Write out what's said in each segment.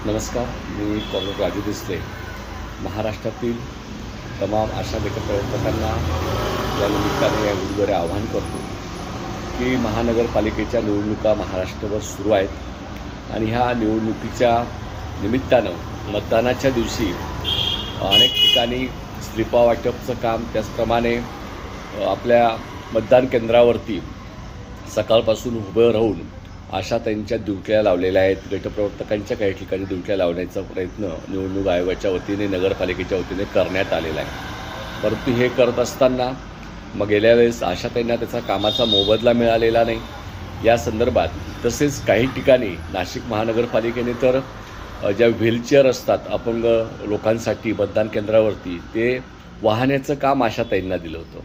नमस्कार, मी कॉम्रेड राजू देसले. महाराष्ट्रातील तमाम आशा प्रवर्तकांना या निमित्ताने या व्हिडिओद्वारे आवाहन करतो की महानगरपालिकेच्या निवडणुका महाराष्ट्रभर सुरू आहेत आणि ह्या निवडणुकीच्या निमित्तानं मतदानाच्या दिवशी अनेक ठिकाणी स्लिपा वाटपचं काम, त्याचप्रमाणे आपल्या मतदान केंद्रावरती सकाळपासून उभं राहून आशाताईंच्या ड्युट्या लावलेल्या आहेत. गटप्रवर्तकांच्या काही ठिकाणी ड्युट्या लावण्याचा प्रयत्न निवडणूक आयोगाच्या वतीने, नगरपालिकेच्या वतीने करण्यात आलेला आहे. परंतु हे करत असताना गेल्या वेळेस आशाताईंना त्याचा कामाचा मोबदला मिळालेला नाही. या संदर्भात तसेच काही ठिकाणी नाशिक महानगरपालिकेने तर ज्या व्हीलचेअर असतात अपंग लोकांसाठी मतदान केंद्रावरती, ते वाहण्याचं काम आशाताईंना दिलं होतं.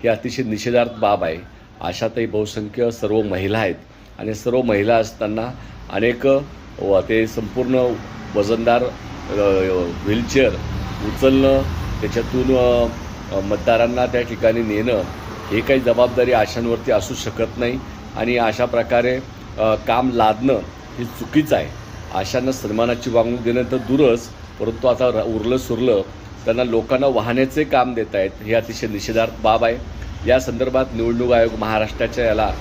ही अतिशय निषेधार्थ बाब आहे. आशाताई बहुसंख्य सर्व महिला आहेत आणि सर्व महिला असताना अनेक ते संपूर्ण वजनदार व्हीलचेअर उचलणं, त्याच्यातून मतदारांना त्या ठिकाणी नेणं, हे काही जबाबदारी आशांवरती असू शकत नाही आणि अशा प्रकारे काम लादणं हे चुकीचं आहे. आशांना सन्मानाची वागणूक देणं तर दूरच, परंतु आता उरलं सुरलं त्यांना लोकांना वाहण्याचे काम देत आहेत, हे अतिशय निषेधार्थ बाब आहे. या संदर्भात निवडणूक आयोग महाराष्ट्राच्या याला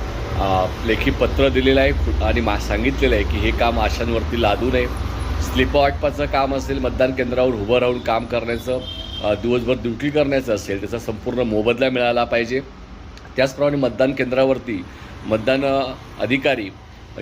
लेखी पत्र दिलेलं आहे आणि सांगितलेलं आहे की हे काम आशांवरती लादू नये. स्लिप वाटपाचं काम असेल, मतदान केंद्रावर उभं राहून काम करण्याचं, दिवसभर ड्युटी करण्याचं असेल, त्याचा संपूर्ण मोबदला मिळाला पाहिजे. त्याचप्रमाणे मतदान केंद्रावरती मतदान अधिकारी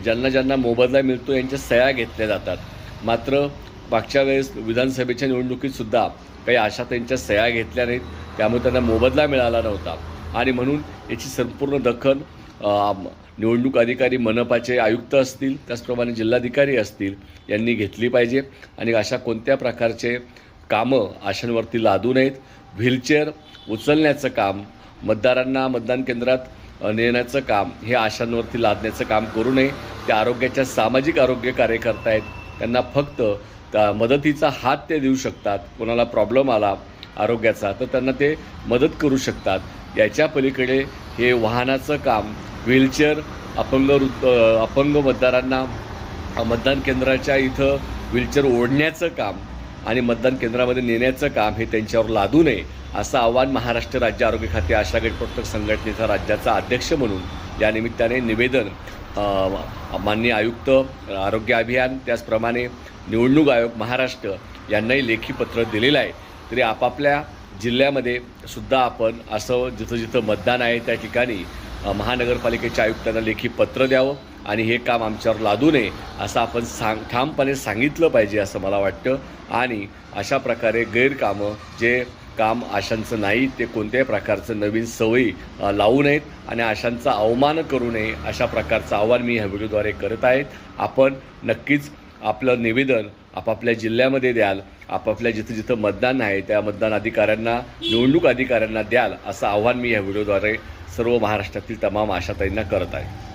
ज्यांना मोबदला मिळतो यांच्या सह्या घेतल्या जातात. मात्र मागच्या वेळेस विधानसभेच्या निवडणुकीतसुद्धा काही आशाताईंच्या सह्या घेतल्या नाहीत, त्यामुळे त्यांना मोबदला मिळाला नव्हता आणि म्हणून याची संपूर्ण दखल निवडणूक अधिकारी, मनपाचे आयुक्त असतील, त्याचप्रमाणे जिल्हाधिकारी असतील, यांनी घेतली पाहिजे आणि अशा कोणत्या प्रकारचे कामं आशांवरती लादू नयेत. व्हीलचेअर उचलण्याचं काम, मतदारांना मतदान केंद्रात नेण्याचं काम हे आशांवरती लादण्याचं काम करू नये. त्या आरोग्याच्या सामाजिक आरोग्य कार्यकर्ता आहेत, त्यांना फक्त मदतीचा हात ते देऊ शकतात. कोणाला प्रॉब्लेम आला आरोग्याचा तर त्यांना ते मदत करू शकतात. याच्या पलीकडे हे वाहनाचं काम, व्हीलचेअर अपंग मतदारांना मतदान केंद्राच्या इथं व्हीलचेअर ओढण्याचं काम आणि मतदान केंद्रामध्ये नेण्याचं काम हे त्यांच्यावर लादू नये, असं आवाहन महाराष्ट्र राज्य आरोग्य खाते आशा गटप्रवर्तक संघटनेचा राज्याचा अध्यक्ष म्हणून या निमित्ताने निवेदन माननीय आयुक्त आरोग्य अभियान, त्याचप्रमाणे निवडणूक आयोग महाराष्ट्र यांनाही लेखी पत्र दिलेलं आहे. तरी आपापल्या जिल्ह्यामध्ये सुद्धा आपण असं जिथं जिथं मतदान आहे त्या ठिकाणी महानगरपालिकेच्या आयुक्तांना लेखी पत्र द्यावं आणि हे काम आमच्यावर लादू नये असं आपण ठामपणे सांगितलं पाहिजे असं मला वाटतं. आणि अशा प्रकारे गैरकामं, जे काम आशांचं नाही ते कोणत्याही प्रकारचं नवीन सवयी लावू नयेत आणि आशांचा अवमान करू नये, अशा प्रकारचं आव्हान मी ह्या व्हिडिओद्वारे करत आहे. आपण नक्कीच आपलं निवेदन आपापल्या जिल्ह्यामध्ये द्याल, आपापल्या जिथं जिथं मतदान आहे त्या मतदान अधिकाऱ्यांना, निवडणूक अधिकाऱ्यांना द्याल, असं आव्हान मी या व्हिडिओद्वारे सर्व महाराष्ट्रातील तमाम आशाताईंना करत आहे.